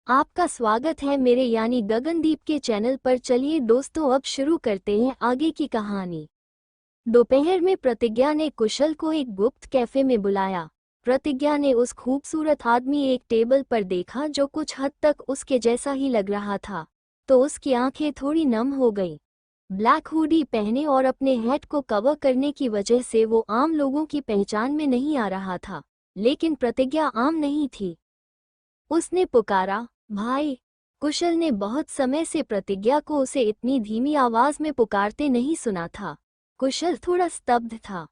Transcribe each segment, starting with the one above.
आपका स्वागत है मेरे यानी गगनदीप के चैनल पर। चलिए दोस्तों, अब शुरू करते हैं आगे की कहानी। दोपहर में प्रतिज्ञा ने कुशल को एक गुप्त कैफे में बुलाया। प्रतिज्ञा ने उस खूबसूरत आदमी एक टेबल पर देखा जो कुछ हद तक उसके जैसा ही लग रहा था, तो उसकी आंखें थोड़ी नम हो गईं। ब्लैक हुडी पहने और अपने हेड को कवर करने की वजह से वो आम लोगों की पहचान में नहीं आ रहा था, लेकिन प्रतिज्ञा आम नहीं थी। उसने पुकारा, भाई। कुशल ने बहुत समय से प्रतिज्ञा को उसे इतनी धीमी आवाज में पुकारते नहीं सुना था। कुशल थोड़ा स्तब्ध था।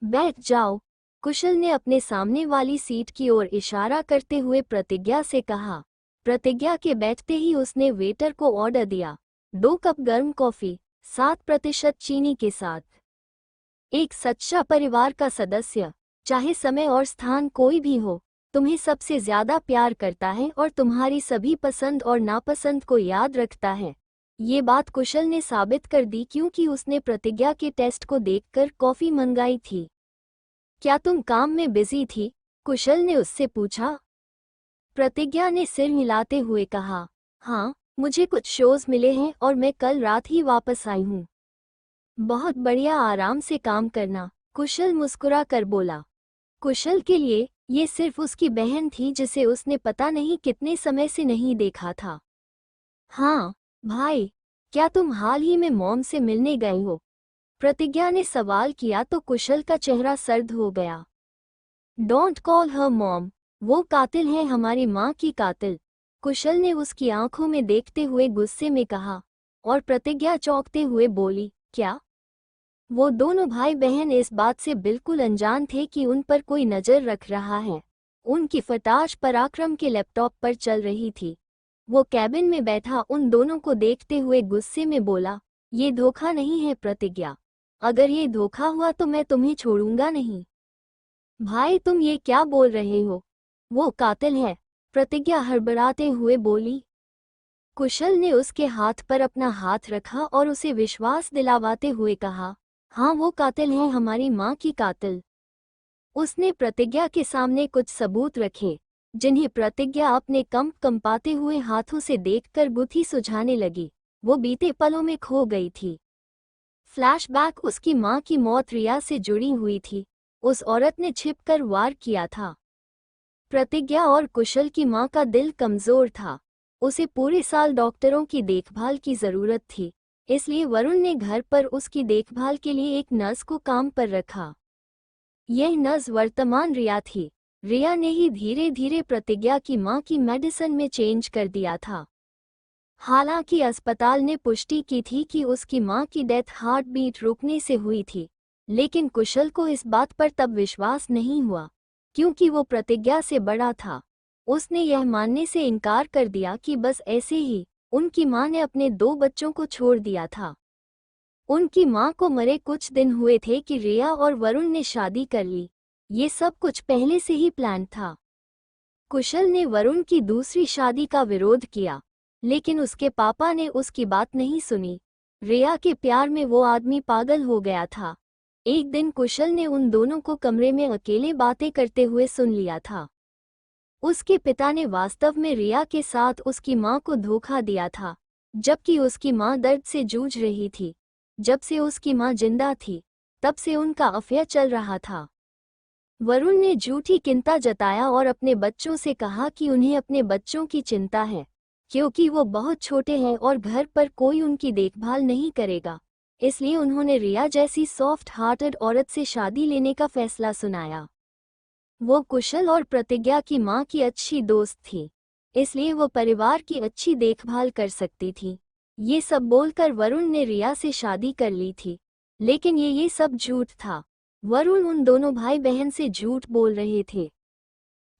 बैठ जाओ, कुशल ने अपने सामने वाली सीट की ओर इशारा करते हुए प्रतिज्ञा से कहा। प्रतिज्ञा के बैठते ही उसने वेटर को ऑर्डर दिया, 2 कप गर्म कॉफी, 7% चीनी के साथ। एक सच्चा परिवार का सदस्य, चाहे समय और स्थान कोई भी हो, तुम्हें सबसे ज्यादा प्यार करता है और तुम्हारी सभी पसंद और नापसंद को याद रखता है। ये बात कुशल ने साबित कर दी, क्योंकि उसने प्रतिज्ञा के टेस्ट को देखकर कॉफी मंगाई थी। क्या तुम काम में बिजी थी? कुशल ने उससे पूछा। प्रतिज्ञा ने सिर हिलाते हुए कहा, हाँ, मुझे कुछ शोज मिले हैं और मैं कल रात ही वापस आई हूँ। बहुत बढ़िया, आराम से काम करना, कुशल मुस्कुरा कर बोला। कुशल के लिए ये सिर्फ उसकी बहन थी जिसे उसने पता नहीं कितने समय से नहीं देखा था। हाँ भाई, क्या तुम हाल ही में मॉम से मिलने गए हो? प्रतिज्ञा ने सवाल किया तो कुशल का चेहरा सर्द हो गया। डोंट कॉल हर मॉम, वो कातिल है, हमारी माँ की कातिल, कुशल ने उसकी आंखों में देखते हुए गुस्से में कहा। और प्रतिज्ञा चौंकते हुए बोली, क्या? वो दोनों भाई बहन इस बात से बिल्कुल अनजान थे कि उन पर कोई नज़र रख रहा है। उनकी फटाश पराक्रम के लैपटॉप पर चल रही थी। वो कैबिन में बैठा उन दोनों को देखते हुए गुस्से में बोला, ये धोखा नहीं है प्रतिज्ञा, अगर ये धोखा हुआ तो मैं तुम्हें छोड़ूंगा नहीं। भाई तुम ये क्या बोल रहे हो? वो कातिल है, प्रतिज्ञा हड़बड़ाते हुए बोली। कुशल ने उसके हाथ पर अपना हाथ रखा और उसे विश्वास दिलावाते हुए कहा, हाँ वो कातिल है, हमारी माँ की कातिल। उसने प्रतिज्ञा के सामने कुछ सबूत रखे, जिन्हें प्रतिज्ञा अपने कंपाते हुए हाथों से देखकर गुत्थी सुझाने लगी। वो बीते पलों में खो गई थी। फ्लैशबैक, उसकी माँ की मौत रिया से जुड़ी हुई थी। उस औरत ने छिपकर वार किया था। प्रतिज्ञा और कुशल की माँ का दिल कमजोर था। उसे पूरे साल डॉक्टरों की देखभाल की जरूरत थी, इसलिए वरुण ने घर पर उसकी देखभाल के लिए एक नर्स को काम पर रखा। यह नर्स वर्तमान रिया थी। रिया ने ही धीरे धीरे प्रतिज्ञा की मां की मेडिसिन में चेंज कर दिया था। हालांकि अस्पताल ने पुष्टि की थी कि उसकी मां की डेथ हार्ट बीट रुकने से हुई थी, लेकिन कुशल को इस बात पर तब विश्वास नहीं हुआ, क्योंकि वो प्रतिज्ञा से बड़ा था। उसने यह मानने से इनकार कर दिया कि बस ऐसे ही उनकी मां ने अपने 2 बच्चों को छोड़ दिया था। उनकी मां को मरे कुछ दिन हुए थे कि रिया और वरुण ने शादी कर ली। ये सब कुछ पहले से ही प्लान था। कुशल ने वरुण की दूसरी शादी का विरोध किया, लेकिन उसके पापा ने उसकी बात नहीं सुनी। रिया के प्यार में वो आदमी पागल हो गया था। एक दिन कुशल ने उन दोनों को कमरे में अकेले बातें करते हुए सुन लिया था। उसके पिता ने वास्तव में रिया के साथ उसकी मां को धोखा दिया था, जबकि उसकी मां दर्द से जूझ रही थी। जब से उसकी मां जिंदा थी, तब से उनका अफेयर चल रहा था। वरुण ने झूठी चिंता जताया और अपने बच्चों से कहा कि उन्हें अपने बच्चों की चिंता है, क्योंकि वो बहुत छोटे हैं और घर पर कोई उनकी देखभाल नहीं करेगा। इसलिए उन्होंने रिया जैसी सॉफ्ट हार्टेड औरत से शादी लेने का फैसला सुनाया। वो कुशल और प्रतिज्ञा की मां की अच्छी दोस्त थी, इसलिए वो परिवार की अच्छी देखभाल कर सकती थी। ये सब बोलकर वरुण ने रिया से शादी कर ली थी, लेकिन ये सब झूठ था। वरुण उन दोनों भाई बहन से झूठ बोल रहे थे।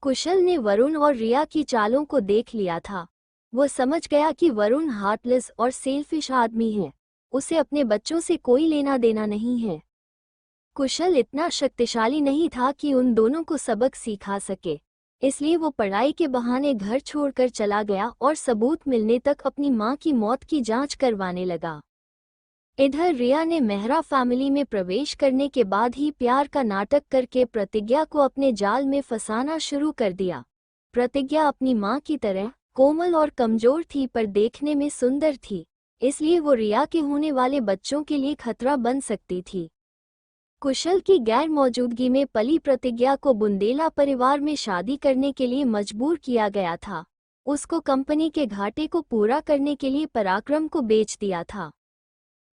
कुशल ने वरुण और रिया की चालों को देख लिया था। वो समझ गया कि वरुण हार्टलेस और सेल्फिश आदमी है। उसे अपने बच्चों से कोई लेना देना नहीं है। कुशल इतना शक्तिशाली नहीं था कि उन दोनों को सबक सिखा सके, इसलिए वो पढ़ाई के बहाने घर छोड़कर चला गया और सबूत मिलने तक अपनी मां की मौत की जांच करवाने लगा। इधर रिया ने मेहरा फैमिली में प्रवेश करने के बाद ही प्यार का नाटक करके प्रतिज्ञा को अपने जाल में फंसाना शुरू कर दिया। प्रतिज्ञा अपनी मां की तरह कोमल और कमजोर थी पर देखने में सुंदर थी, इसलिए वो रिया के होने वाले बच्चों के लिए खतरा बन सकती थी। कुशल की गैर मौजूदगी में पली प्रतिज्ञा को बुंदेला परिवार में शादी करने के लिए मजबूर किया गया था। उसको कंपनी के घाटे को पूरा करने के लिए पराक्रम को बेच दिया था।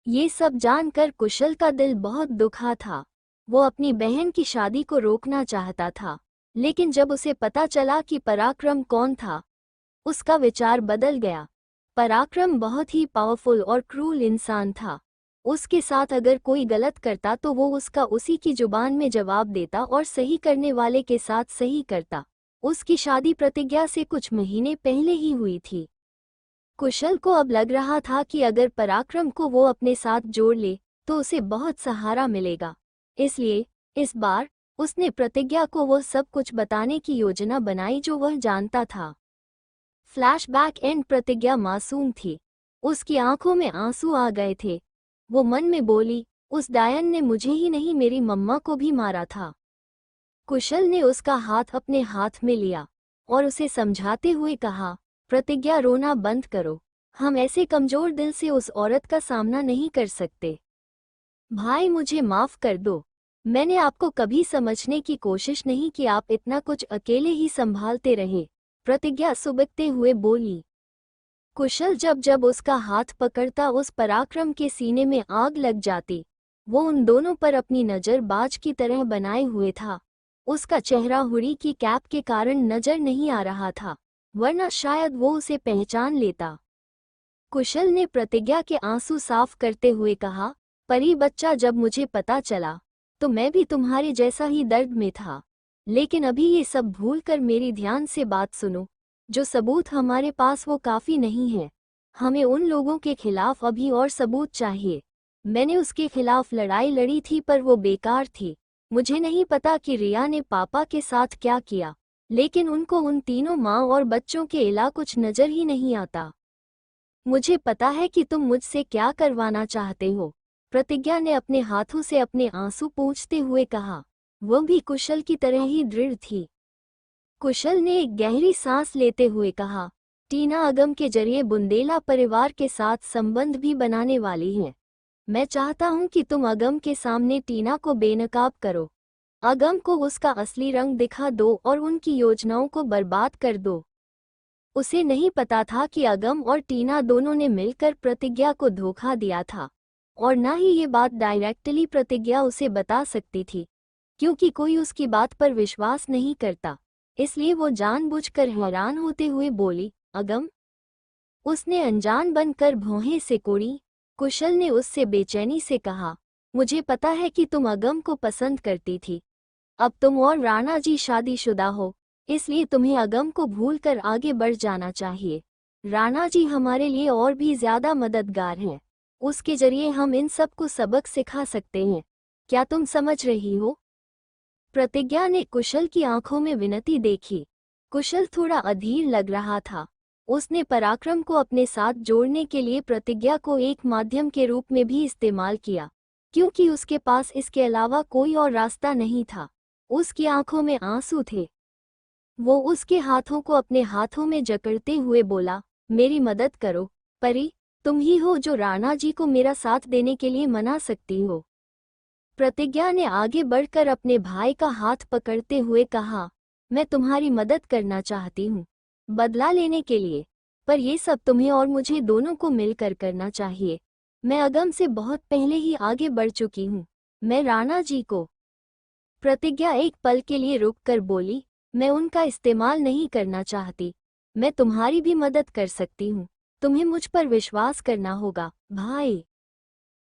ये सब जानकर कुशल का दिल बहुत दुखा था। वो अपनी बहन की शादी को रोकना चाहता था, लेकिन जब उसे पता चला कि पराक्रम कौन था, उसका विचार बदल गया। पराक्रम बहुत ही पावरफुल और क्रूर इंसान था। उसके साथ अगर कोई गलत करता तो वो उसका उसी की जुबान में जवाब देता और सही करने वाले के साथ सही करता। उसकी शादी प्रतिज्ञा से कुछ महीने पहले ही हुई थी। कुशल को अब लग रहा था कि अगर पराक्रम को वो अपने साथ जोड़ ले तो उसे बहुत सहारा मिलेगा। इसलिए इस बार उसने प्रतिज्ञा को वो सब कुछ बताने की योजना बनाई जो वह जानता था। फ्लैशबैक एंड प्रतिज्ञा मासूम थी। उसकी आंखों में आंसू आ गए थे। वो मन में बोली, उस डायन ने मुझे ही नहीं मेरी मम्मा को भी मारा था। कुशल ने उसका हाथ अपने हाथ में लिया और उसे समझाते हुए कहा, प्रतिज्ञा रोना बंद करो। हम ऐसे कमजोर दिल से उस औरत का सामना नहीं कर सकते। भाई मुझे माफ कर दो। मैंने आपको कभी समझने की कोशिश नहीं की, आप इतना कुछ अकेले ही संभालते रहे। प्रतिज्ञा सुबकते हुए बोली। कुशल जब जब उसका हाथ पकड़ता उस पराक्रम के सीने में आग लग जाती। वो उन दोनों पर अपनी नज़र बाज की तरह बनाए हुए था। उसका चेहरा हुडी की कैप के कारण नजर नहीं आ रहा था, वरना शायद वो उसे पहचान लेता। कुशल ने प्रतिज्ञा के आंसू साफ करते हुए कहा, परी बच्चा, जब मुझे पता चला तो मैं भी तुम्हारे जैसा ही दर्द में था। लेकिन अभी ये सब भूलकर मेरी ध्यान से बात सुनो। जो सबूत हमारे पास वो काफ़ी नहीं है। हमें उन लोगों के खिलाफ अभी और सबूत चाहिए। मैंने उसके खिलाफ लड़ाई लड़ी थी पर वो बेकार थी। मुझे नहीं पता कि रिया ने पापा के साथ क्या किया, लेकिन उनको उन तीनों माँ और बच्चों के अलावा कुछ नज़र ही नहीं आता। मुझे पता है कि तुम मुझसे क्या करवाना चाहते हो। प्रतिज्ञा ने अपने हाथों से अपने आंसू पोंछते हुए कहा। वह भी कुशल की तरह ही दृढ़ थी। कुशल ने एक गहरी सांस लेते हुए कहा, टीना अगम के जरिए बुंदेला परिवार के साथ संबंध भी बनाने वाली है। मैं चाहता हूं कि तुम अगम के सामने टीना को बेनकाब करो। अगम को उसका असली रंग दिखा दो और उनकी योजनाओं को बर्बाद कर दो। उसे नहीं पता था कि अगम और टीना दोनों ने मिलकर प्रतिज्ञा को धोखा दिया था, और न ही ये बात डायरेक्टली प्रतिज्ञा उसे बता सकती थी, क्योंकि कोई उसकी बात पर विश्वास नहीं करता। इसलिए वो जानबूझकर हैरान होते हुए बोली, अगम? उसने अनजान बनकर भौहें सिकोड़ी। कुशल ने उससे बेचैनी से कहा, मुझे पता है कि तुम अगम को पसंद करती थी। अब तुम और राणा जी शादीशुदा हो, इसलिए तुम्हें अगम को भूलकर आगे बढ़ जाना चाहिए। राणा जी हमारे लिए और भी ज्यादा मददगार हैं। उसके जरिए हम इन सबको सबक सिखा सकते हैं। क्या तुम समझ रही हो? प्रतिज्ञा ने कुशल की आंखों में विनती देखी। कुशल थोड़ा अधीर लग रहा था। उसने पराक्रम को अपने साथ जोड़ने के लिए प्रतिज्ञा को एक माध्यम के रूप में भी इस्तेमाल किया, क्योंकि उसके पास इसके अलावा कोई और रास्ता नहीं था। उसकी आंखों में आंसू थे। वो उसके हाथों को अपने हाथों में जकड़ते हुए बोला, मेरी मदद करो परी। तुम ही हो जो राणा जी को मेरा साथ देने के लिए मना सकती हो। प्रतिज्ञा ने आगे बढ़कर अपने भाई का हाथ पकड़ते हुए कहा, मैं तुम्हारी मदद करना चाहती हूँ, बदला लेने के लिए, पर यह सब तुम्हें और मुझे दोनों को मिलकर करना चाहिए। मैं अगम से बहुत पहले ही आगे बढ़ चुकी हूँ। मैं राणा जी को। प्रतिज्ञा एक पल के लिए रुककर बोली, मैं उनका इस्तेमाल नहीं करना चाहती। मैं तुम्हारी भी मदद कर सकती हूँ। तुम्हें मुझ पर विश्वास करना होगा भाई।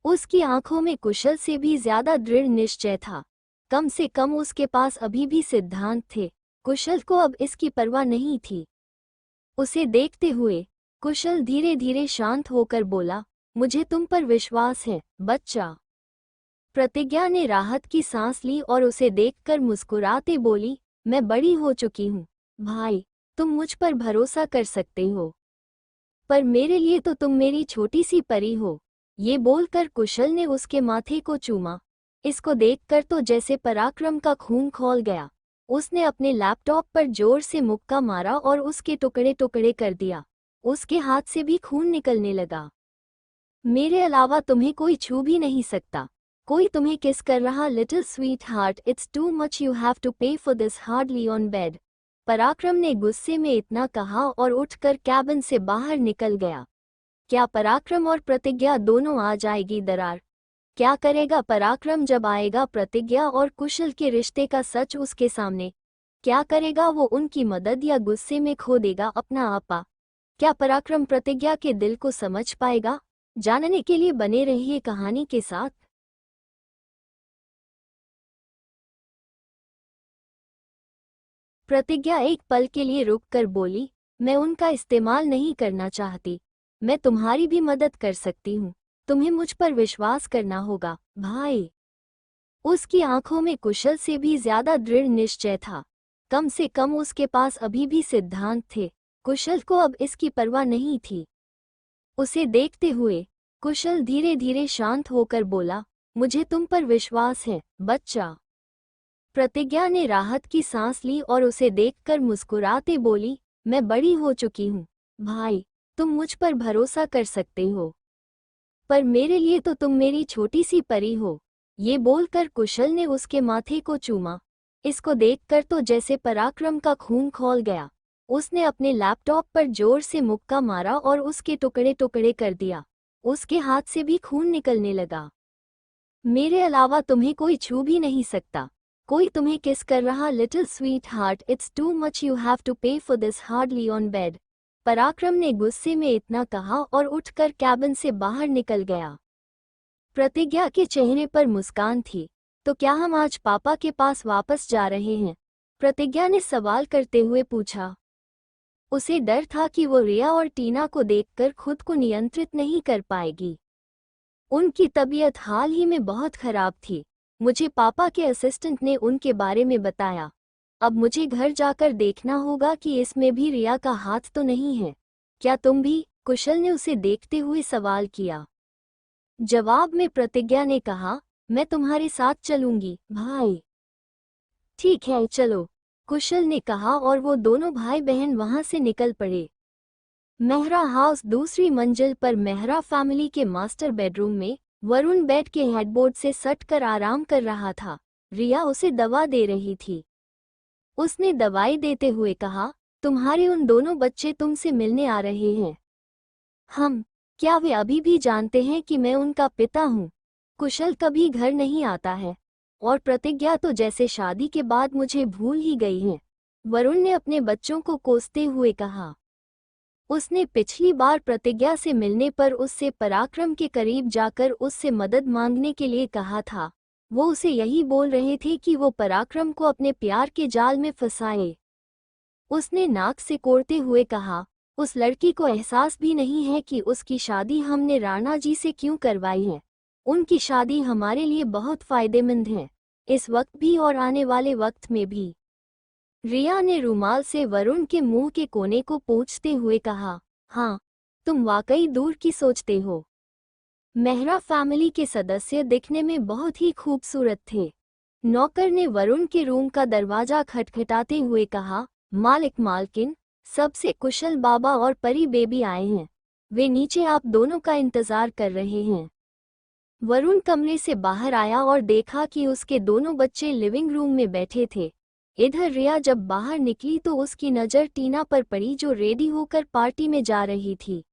उसकी आंखों में कुशल से भी ज्यादा दृढ़ निश्चय था। कम से कम उसके पास अभी भी सिद्धांत थे। कुशल को अब इसकी परवाह नहीं थी। उसे देखते हुए कुशल धीरे धीरे शांत होकर बोला, मुझे तुम पर विश्वास है बच्चा। प्रतिज्ञा ने राहत की सांस ली और उसे देखकर मुस्कुराते बोली, मैं बड़ी हो चुकी हूँ भाई, तुम मुझ पर भरोसा कर सकते हो। पर मेरे लिए तो तुम मेरी छोटी सी परी हो। ये बोलकर कुशल ने उसके माथे को चूमा। इसको देखकर तो जैसे पराक्रम का खून खौल गया। उसने अपने लैपटॉप पर जोर से मुक्का मारा और उसके टुकड़े टुकड़े कर दिया। उसके हाथ से भी खून निकलने लगा। मेरे अलावा तुम्हें कोई छू भी नहीं सकता। कोई तुम्हें किस कर रहा? Little sweetheart, it's too much, you have to pay for this, hardly on bed. Parakram ने गुस्से में इतना कहा और उठकर कैबिन से बाहर निकल गया। क्या पराक्रम और प्रतिज्ञा दोनों आ जाएगी दरार? क्या करेगा पराक्रम जब आएगा प्रतिज्ञा और कुशल के रिश्ते का सच उसके सामने? क्या करेगा वो? उनकी मदद या गुस्से में खो देगा अपना आपा? क्या पराक्रम प्रतिज्ञा के दिल को समझ पाएगा? जानने के लिए बने रहिए कहानी के साथ। प्रतिज्ञा एक पल के लिए रुककर बोली, मैं उनका इस्तेमाल नहीं करना चाहती। मैं तुम्हारी भी मदद कर सकती हूँ। तुम्हें मुझ पर विश्वास करना होगा भाई। उसकी आंखों में कुशल से भी ज्यादा दृढ़ निश्चय था। कम से कम उसके पास अभी भी सिद्धांत थे। कुशल को अब इसकी परवाह नहीं थी। उसे देखते हुए कुशल धीरे धीरे शांत होकर बोला, मुझे तुम पर विश्वास है बच्चा। प्रतिज्ञा ने राहत की सांस ली और उसे देखकर मुस्कुराते बोली, मैं बड़ी हो चुकी हूँ भाई, तुम मुझ पर भरोसा कर सकते हो। पर मेरे लिए तो तुम मेरी छोटी सी परी हो। ये बोलकर कुशल ने उसके माथे को चूमा। इसको देखकर तो जैसे पराक्रम का खून खौल गया। उसने अपने लैपटॉप पर जोर से मुक्का मारा और उसके टुकड़े टुकड़े कर दिया। उसके हाथ से भी खून निकलने लगा। मेरे अलावा तुम्हें कोई छू भी नहीं सकता। कोई तुम्हें किस कर रहा? Little sweetheart, it's too much, you have to pay for this, hardly on bed. Parakram ने गुस्से में इतना कहा और उठकर कैबिन से बाहर निकल गया। प्रतिज्ञा के चेहरे पर मुस्कान थी। तो क्या हम आज पापा के पास वापस जा रहे हैं? प्रतिज्ञा ने सवाल करते हुए पूछा। उसे डर था कि वो रिया और टीना को देखकर खुद को नियंत्रित नहीं कर पाएगी। उनकी तबीयत हाल ही में बहुत खराब थी। मुझे पापा के असिस्टेंट ने उनके बारे में बताया। अब मुझे घर जाकर देखना होगा कि इसमें भी रिया का हाथ तो नहीं है। क्या तुम भी? कुशल ने उसे देखते हुए सवाल किया। जवाब में प्रतिज्ञा ने कहा, मैं तुम्हारे साथ चलूंगी भाई। ठीक है चलो, कुशल ने कहा और वो दोनों भाई बहन वहां से निकल पड़े। मेहरा हाउस दूसरी मंजिल पर मेहरा फैमिली के मास्टर बेडरूम में वरुण बेड के हेडबोर्ड से सटकर आराम कर रहा था। रिया उसे दवा दे रही थी। उसने दवाई देते हुए कहा, तुम्हारे उन दोनों बच्चे तुमसे मिलने आ रहे हैं। क्या वे अभी भी जानते हैं कि मैं उनका पिता हूँ? कुशल कभी घर नहीं आता है और प्रतिज्ञा तो जैसे शादी के बाद मुझे भूल ही गई है। वरुण ने अपने बच्चों को कोसते हुए कहा। उसने पिछली बार प्रतिज्ञा से मिलने पर उससे पराक्रम के करीब जाकर उससे मदद मांगने के लिए कहा था। वो उसे यही बोल रहे थे कि वो पराक्रम को अपने प्यार के जाल में फंसाए। उसने नाक से कोड़ते हुए कहा, उस लड़की को एहसास भी नहीं है कि उसकी शादी हमने राणा जी से क्यों करवाई है। उनकी शादी हमारे लिए बहुत फायदेमंद है, इस वक्त भी और आने वाले वक्त में भी। रिया ने रुमाल से वरुण के मुंह के कोने को पोंछते हुए कहा, हाँ, तुम वाकई दूर की सोचते हो। मेहरा फैमिली के सदस्य दिखने में बहुत ही खूबसूरत थे। नौकर ने वरुण के रूम का दरवाजा खटखटाते हुए कहा, मालिक मालकिन, सबसे कुशल बाबा और परी बेबी आए हैं। वे नीचे आप दोनों का इंतजार कर रहे हैं। वरुण कमरे से बाहर आया और देखा कि उसके दोनों बच्चे लिविंग रूम में बैठे थे। इधर रिया जब बाहर निकली तो उसकी नज़र टीना पर पड़ी जो रेडी होकर पार्टी में जा रही थी।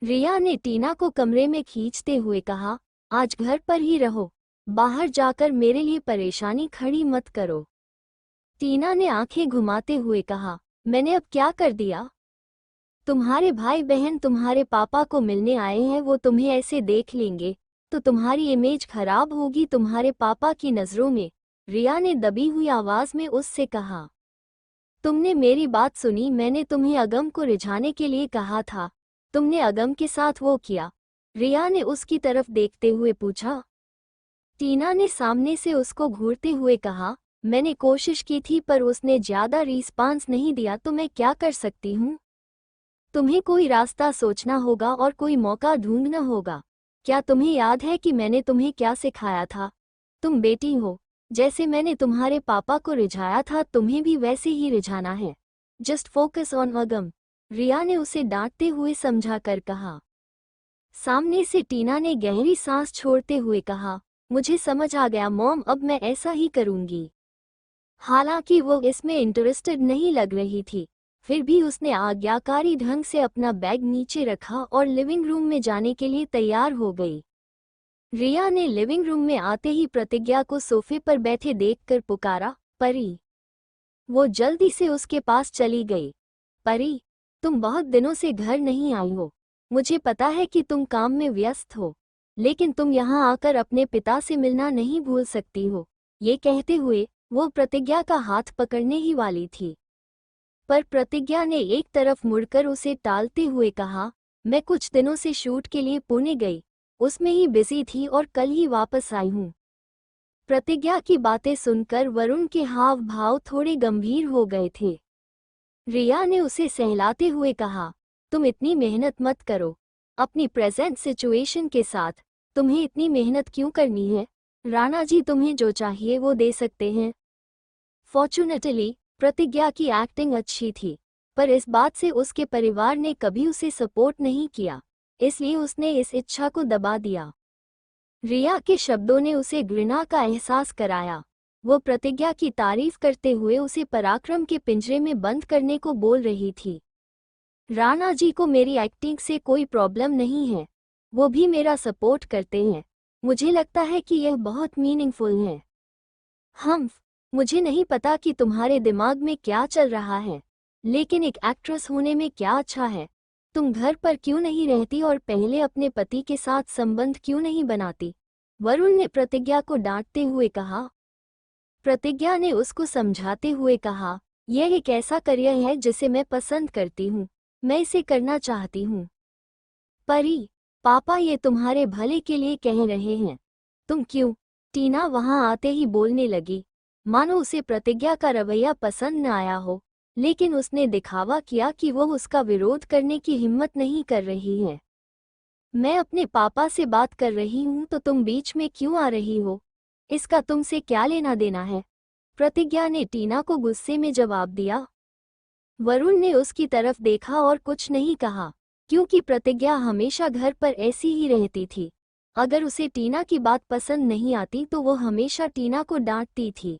रिया ने टीना को कमरे में खींचते हुए कहा, आज घर पर ही रहो, बाहर जाकर मेरे लिए परेशानी खड़ी मत करो। टीना ने आंखें घुमाते हुए कहा, मैंने अब क्या कर दिया? तुम्हारे भाई बहन तुम्हारे पापा को मिलने आए हैं, वो तुम्हें ऐसे देख लेंगे तो तुम्हारी इमेज खराब होगी तुम्हारे पापा की नज़रों में। रिया ने दबी हुई आवाज में उससे कहा, तुमने मेरी बात सुनी? मैंने तुम्हें अगम को रिझाने के लिए कहा था, तुमने अगम के साथ वो किया? रिया ने उसकी तरफ देखते हुए पूछा। टीना ने सामने से उसको घूरते हुए कहा, मैंने कोशिश की थी पर उसने ज्यादा रिस्पांस नहीं दिया तो मैं क्या कर सकती हूँ? तुम्हें कोई रास्ता सोचना होगा और कोई मौका ढूंढना होगा। क्या तुम्हें याद है कि मैंने तुम्हें क्या सिखाया था? तुम बेटी हो, जैसे मैंने तुम्हारे पापा को रिझाया था तुम्हें भी वैसे ही रिझाना है। जस्ट फोकस ऑन अगम, रिया ने उसे डांटते हुए समझा कर कहा। सामने से टीना ने गहरी सांस छोड़ते हुए कहा, मुझे समझ आ गया मॉम, अब मैं ऐसा ही करूंगी। हालांकि वो इसमें इंटरेस्टेड नहीं लग रही थी, फिर भी उसने आज्ञाकारी ढंग से अपना बैग नीचे रखा और लिविंग रूम में जाने के लिए तैयार हो गई। रिया ने लिविंग रूम में आते ही प्रतिज्ञा को सोफे पर बैठे देखकर पुकारा, परी। वो जल्दी से उसके पास चली गई। परी, तुम बहुत दिनों से घर नहीं आई हो। मुझे पता है कि तुम काम में व्यस्त हो, लेकिन तुम यहाँ आकर अपने पिता से मिलना नहीं भूल सकती हो। ये कहते हुए वो प्रतिज्ञा का हाथ पकड़ने ही वाली थी, पर प्रतिज्ञा ने एक तरफ मुड़कर उसे टालते हुए कहा, मैं कुछ दिनों से शूट के लिए पुणे गई, उसमें ही बिजी थी और कल ही वापस आई हूँ। प्रतिज्ञा की बातें सुनकर वरुण के हाव भाव थोड़े गंभीर हो गए थे। रिया ने उसे सहलाते हुए कहा, तुम इतनी मेहनत मत करो। अपनी प्रेजेंट सिचुएशन के साथ तुम्हें इतनी मेहनत क्यों करनी है? राणा जी तुम्हें जो चाहिए वो दे सकते हैं। फॉर्चुनेटली प्रतिज्ञा की एक्टिंग अच्छी थी, पर इस बात से उसके परिवार ने कभी उसे सपोर्ट नहीं किया, इसलिए उसने इस इच्छा को दबा दिया। रिया के शब्दों ने उसे घृणा का एहसास कराया। वो प्रतिज्ञा की तारीफ करते हुए उसे पराक्रम के पिंजरे में बंद करने को बोल रही थी। राणा जी को मेरी एक्टिंग से कोई प्रॉब्लम नहीं है, वो भी मेरा सपोर्ट करते हैं। मुझे लगता है कि यह बहुत मीनिंगफुल है। मुझे नहीं पता कि तुम्हारे दिमाग में क्या चल रहा है, लेकिन एक एक्ट्रेस होने में क्या अच्छा है? तुम घर पर क्यों नहीं रहती और पहले अपने पति के साथ संबंध क्यों नहीं बनाती? वरुण ने प्रतिज्ञा को डांटते हुए कहा। प्रतिज्ञा ने उसको समझाते हुए कहा, यह एक ऐसा करियर है जिसे मैं पसंद करती हूँ, मैं इसे करना चाहती हूँ। परी, पापा ये तुम्हारे भले के लिए कह रहे हैं। तुम क्यों? टीना वहां आते ही बोलने लगी, मानो उसे प्रतिज्ञा का रवैया पसंद न आया हो, लेकिन उसने दिखावा किया कि वो उसका विरोध करने की हिम्मत नहीं कर रही है। मैं अपने पापा से बात कर रही हूँ तो तुम बीच में क्यों आ रही हो? इसका तुमसे क्या लेना देना है? प्रतिज्ञा ने टीना को गुस्से में जवाब दिया। वरुण ने उसकी तरफ देखा और कुछ नहीं कहा, क्योंकि प्रतिज्ञा हमेशा घर पर ऐसी ही रहती थी। अगर उसे टीना की बात पसंद नहीं आती तो वो हमेशा टीना को डांटती थी।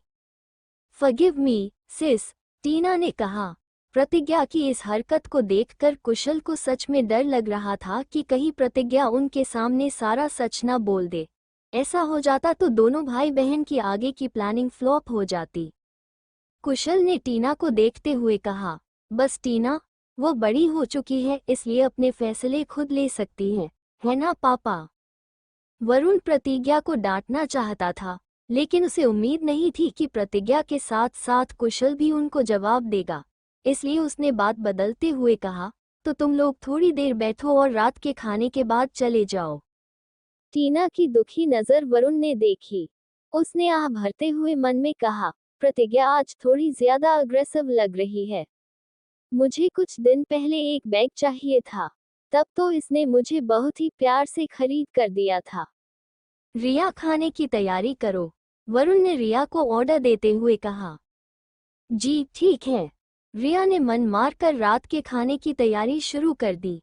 फॉरगिव मी, सिस, टीना ने कहा। प्रतिज्ञा की इस हरकत को देखकर कुशल को सच में डर लग रहा था कि कहीं प्रतिज्ञा उनके सामने सारा सच न बोल दे। ऐसा हो जाता तो दोनों भाई बहन की आगे की प्लानिंग फ्लॉप हो जाती। कुशल ने टीना को देखते हुए कहा, बस टीना, वो बड़ी हो चुकी है इसलिए अपने फैसले खुद ले सकती है ना पापा? वरुण प्रतिज्ञा को डांटना चाहता था, लेकिन उसे उम्मीद नहीं थी कि प्रतिज्ञा के साथ साथ कुशल भी उनको जवाब देगा, इसलिए उसने बात बदलते हुए कहा, तो तुम लोग थोड़ी देर बैठो और रात के खाने के बाद चले जाओ। टीना की दुखी नजर वरुण ने देखी। उसने आह भरते हुए मन में कहा, प्रतिज्ञा आज थोड़ी ज्यादा अग्रेसिव लग रही है। मुझे कुछ दिन पहले एक बैग चाहिए था, तब तो इसने मुझे बहुत ही प्यार से खरीद कर दिया था। रिया, खाने की तैयारी करो, वरुण ने रिया को ऑर्डर देते हुए कहा। जी ठीक है। रिया ने मन मारकर रात के खाने की तैयारी शुरू कर दी।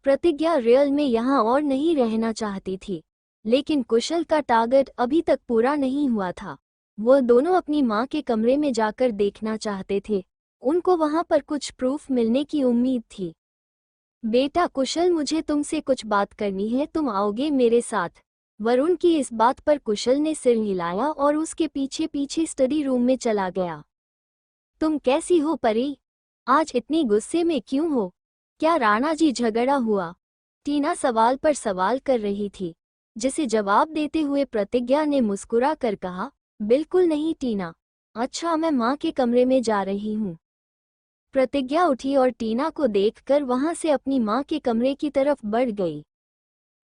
प्रतिज्ञा रियल में यहाँ और नहीं रहना चाहती थी, लेकिन कुशल का टारगेट अभी तक पूरा नहीं हुआ था। वो दोनों अपनी माँ के कमरे में जाकर देखना चाहते थे। उनको वहां पर कुछ प्रूफ मिलने की उम्मीद थी। बेटा कुशल, मुझे तुमसे कुछ बात करनी है, तुम आओगे मेरे साथ? वरुण की इस बात पर कुशल ने सिर हिलाया और उसके पीछे पीछे स्टडी रूम में चला गया। तुम कैसी हो परी? आज इतनी गुस्से में क्यों हो? क्या राणा जी झगड़ा हुआ? टीना सवाल पर सवाल कर रही थी, जिसे जवाब देते हुए प्रतिज्ञा ने मुस्कुरा कर कहा, बिल्कुल नहीं टीना। अच्छा, मैं माँ के कमरे में जा रही हूँ। प्रतिज्ञा उठी और टीना को देखकर वहां से अपनी माँ के कमरे की तरफ बढ़ गई।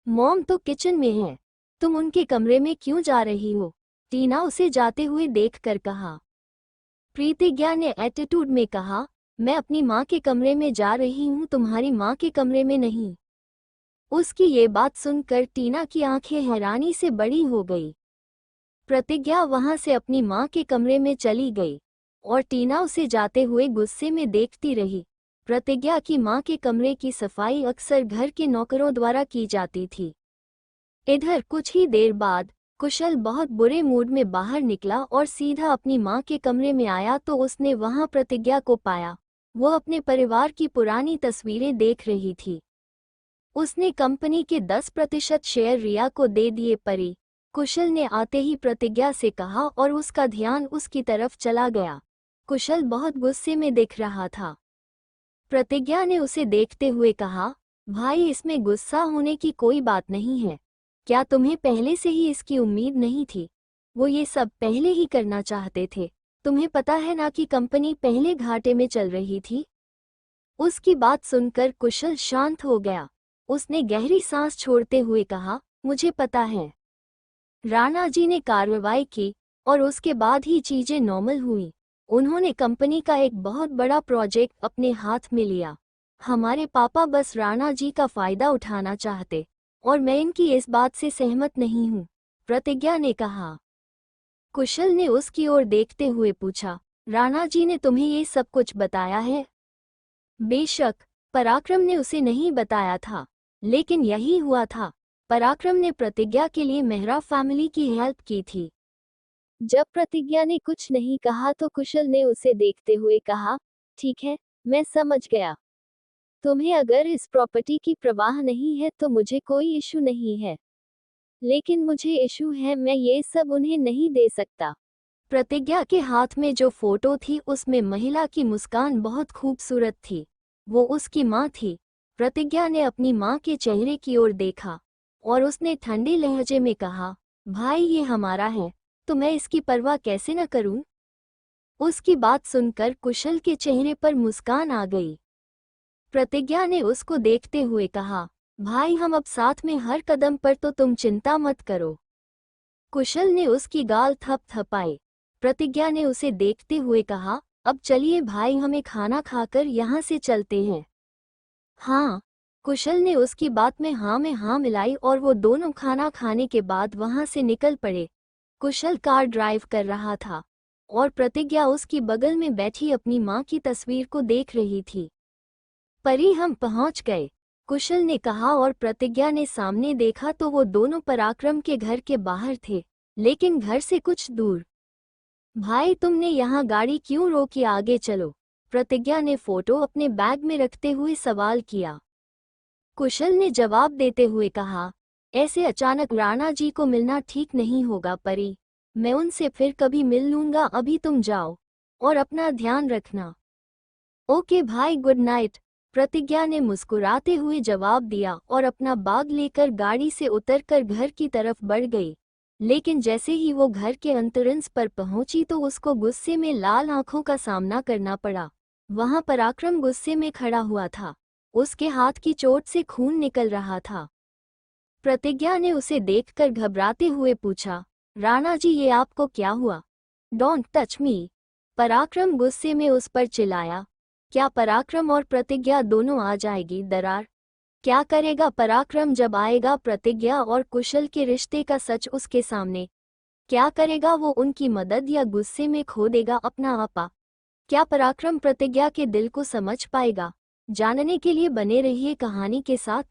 मॉम तो किचन में है, तुम उनके कमरे में क्यों जा रही हो? टीना उसे जाते हुए देखकर कहा। प्रतिज्ञा ने एटीट्यूड में कहा, मैं अपनी माँ के कमरे में जा रही हूँ, तुम्हारी माँ के कमरे में नहीं। उसकी ये बात सुनकर टीना की आंखें हैरानी से बड़ी हो गई। प्रतिज्ञा वहां से अपनी माँ के कमरे में चली गई और टीना उसे जाते हुए गुस्से में देखती रही। प्रतिज्ञा की माँ के कमरे की सफाई अक्सर घर के नौकरों द्वारा की जाती थी। इधर कुछ ही देर बाद कुशल बहुत बुरे मूड में बाहर निकला और सीधा अपनी माँ के कमरे में आया तो उसने वहां प्रतिज्ञा को पाया। वो अपने परिवार की पुरानी तस्वीरें देख रही थी। उसने कंपनी के 10% शेयर रिया को दे दिए। परी, कुशल ने आते ही प्रतिज्ञा से कहा और उसका ध्यान उसकी तरफ चला गया। कुशल बहुत गुस्से में दिख रहा था। प्रतिज्ञा ने उसे देखते हुए कहा, भाई इसमें गुस्सा होने की कोई बात नहीं है। क्या तुम्हें पहले से ही इसकी उम्मीद नहीं थी? वो ये सब पहले ही करना चाहते थे। तुम्हें पता है ना कि कंपनी पहले घाटे में चल रही थी। उसकी बात सुनकर कुशल शांत हो गया। उसने गहरी सांस छोड़ते हुए कहा, मुझे पता है। राणा जी ने कार्रवाई की और उसके बाद ही चीजें नॉर्मल हुई। उन्होंने कंपनी का एक बहुत बड़ा प्रोजेक्ट अपने हाथ में लिया। हमारे पापा बस राणा जी का फायदा उठाना चाहते और मैं इनकी इस बात से सहमत नहीं हूँ, प्रतिज्ञा ने कहा। कुशल ने उसकी ओर देखते हुए पूछा, राणा जी ने तुम्हें ये सब कुछ बताया है? बेशक, पराक्रम ने उसे नहीं बताया था, लेकिन यही हुआ था। पराक्रम ने प्रतिज्ञा के लिए मेहरा फैमिली की हेल्प की थी। जब प्रतिज्ञा ने कुछ नहीं कहा तो कुशल ने उसे देखते हुए कहा, ठीक है, मैं समझ गया। तुम्हें अगर इस प्रॉपर्टी की परवाह नहीं है तो मुझे कोई इशू नहीं है, लेकिन मुझे इशू है, मैं ये सब उन्हें नहीं दे सकता। प्रतिज्ञा के हाथ में जो फोटो थी उसमें महिला की मुस्कान बहुत खूबसूरत थी। वो उसकी माँ थी। प्रतिज्ञा ने अपनी माँ के चेहरे की ओर देखा और उसने ठंडे लहजे में कहा, भाई ये हमारा है, तो मैं इसकी परवाह कैसे न करूं? उसकी बात सुनकर कुशल के चेहरे पर मुस्कान आ गई। प्रतिज्ञा ने उसको देखते हुए कहा, भाई हम अब साथ में हर कदम पर, तो तुम चिंता मत करो। कुशल ने उसकी गाल थपथपाई। प्रतिज्ञा ने उसे देखते हुए कहा, अब चलिए भाई, हमें खाना खाकर यहाँ से चलते हैं। हाँ, कुशल ने उसकी बात में हाँ मिलाई और वो दोनों खाना खाने के बाद वहाँ से निकल पड़े। कुशल कार ड्राइव कर रहा था और प्रतिज्ञा उसकी बगल में बैठी अपनी माँ की तस्वीर को देख रही थी। परी, हम पहुँच गए, कुशल ने कहा और प्रतिज्ञा ने सामने देखा तो वो दोनों पराक्रम के घर के बाहर थे, लेकिन घर से कुछ दूर। भाई तुमने यहाँ गाड़ी क्यों रोकी, आगे चलो, प्रतिज्ञा ने फोटो अपने बैग में रखते हुए सवाल किया। कुशल ने जवाब देते हुए कहा, ऐसे अचानक राणा जी को मिलना ठीक नहीं होगा परी, मैं उनसे फिर कभी मिल लूंगा, अभी तुम जाओ और अपना ध्यान रखना। ओके भाई, गुड नाइट, प्रतिज्ञा ने मुस्कुराते हुए जवाब दिया और अपना बैग लेकर गाड़ी से उतरकर घर की तरफ बढ़ गई। लेकिन जैसे ही वो घर के एंट्रेंस पर पहुंची तो उसको गुस्से में लाल आंखों का सामना करना पड़ा। वहां पराक्रम गुस्से में खड़ा हुआ था। उसके हाथ की चोट से खून निकल रहा था। प्रतिज्ञा ने उसे देखकर घबराते हुए पूछा, राणा जी ये आपको क्या हुआ? डोंट टच मी, पराक्रम गुस्से में उस पर चिल्लाया। क्या पराक्रम और प्रतिज्ञा दोनों आ जाएगी दरार? क्या करेगा पराक्रम जब आएगा प्रतिज्ञा और कुशल के रिश्ते का सच उसके सामने? क्या करेगा वो, उनकी मदद या गुस्से में खो देगा अपना आपा? क्या पराक्रम प्रतिज्ञा के दिल को समझ पाएगा? जानने के लिए बने रहिए कहानी के साथ।